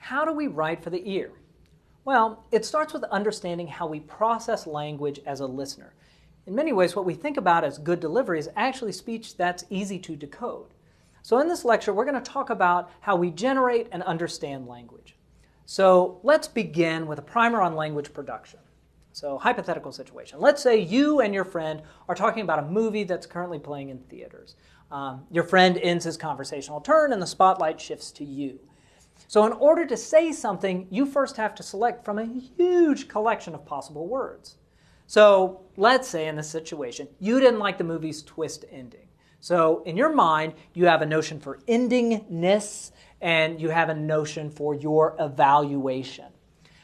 How do we write for the ear? Well, it starts with understanding how we process language as a listener. In many ways, what we think about as good delivery is actually speech that's easy to decode. So in this lecture, we're going to talk about how we generate and understand language. So let's begin with a primer on language production. So hypothetical situation. Let's say you and your friend are talking about a movie that's currently playing in theaters. Your friend ends his conversational turn and the spotlight shifts to you. So in order to say something, you first have to select from a huge collection of possible words. So let's say in this situation, you didn't like the movie's twist ending. So in your mind, you have a notion for endingness and you have a notion for your evaluation.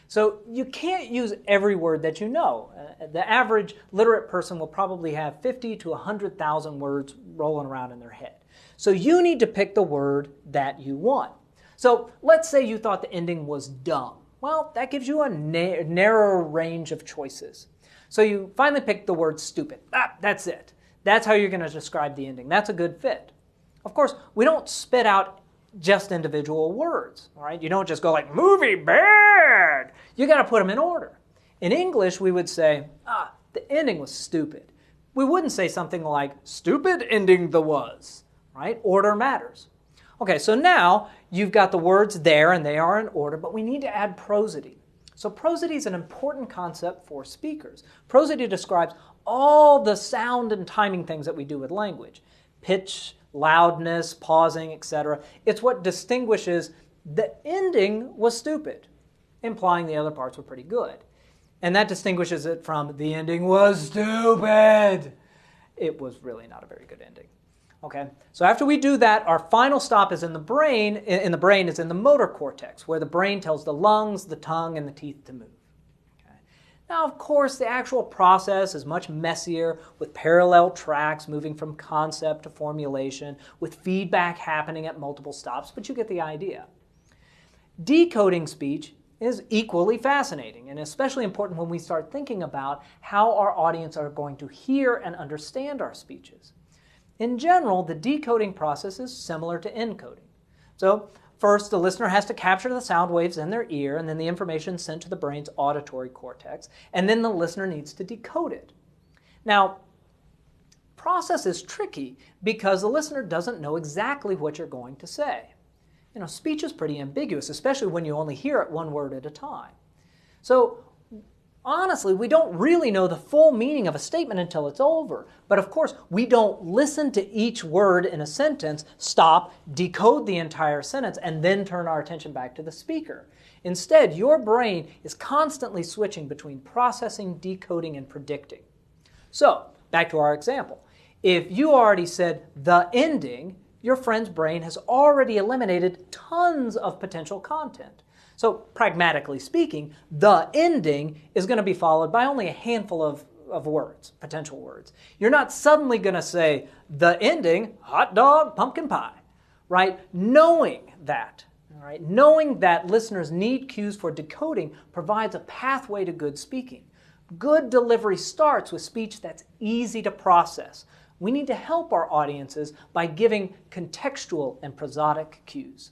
So you can't use every word that you know. The average literate person will probably have 50 to 100,000 words rolling around in their head. So you need to pick the word that you want. So let's say you thought the ending was dumb. Well, that gives you a narrower range of choices. So you finally pick the word stupid. That's it. That's how you're going to describe the ending. That's a good fit. Of course, we don't spit out just individual words, all right? You don't just go like, movie bad. You got to put them in order. In English, we would say, the ending was stupid. We wouldn't say something like, stupid ending the was, right? Order matters. Okay, so now you've got the words there and they are in order, but we need to add prosody. So prosody is an important concept for speakers. Prosody describes all the sound and timing things that we do with language. Pitch, loudness, pausing, etc. It's what distinguishes the ending was stupid, implying the other parts were pretty good. And that distinguishes it from the ending was stupid. It was really not a very good ending. Okay, so after we do that, our final stop is in the brain. In the brain is in the motor cortex, where the brain tells the lungs, the tongue, and the teeth to move. Okay. Now, of course, the actual process is much messier, with parallel tracks moving from concept to formulation, with feedback happening at multiple stops, but you get the idea. Decoding speech is equally fascinating, and especially important when we start thinking about how our audience are going to hear and understand our speeches. In general, the decoding process is similar to encoding. So first, the listener has to capture the sound waves in their ear, and then the information is sent to the brain's auditory cortex, and then the listener needs to decode it. Now, process is tricky because the listener doesn't know exactly what you're going to say. You know, speech is pretty ambiguous, especially when you only hear it one word at a time. So honestly, we don't really know the full meaning of a statement until it's over. But of course, we don't listen to each word in a sentence, stop, decode the entire sentence, and then turn our attention back to the speaker. Instead, your brain is constantly switching between processing, decoding, and predicting. So, back to our example. If you already said the ending, your friend's brain has already eliminated tons of potential content. So pragmatically speaking, the ending is going to be followed by only a handful of words, potential words. You're not suddenly going to say the ending, hot dog, pumpkin pie, right? Knowing that listeners need cues for decoding provides a pathway to good speaking. Good delivery starts with speech that's easy to process. We need to help our audiences by giving contextual and prosodic cues.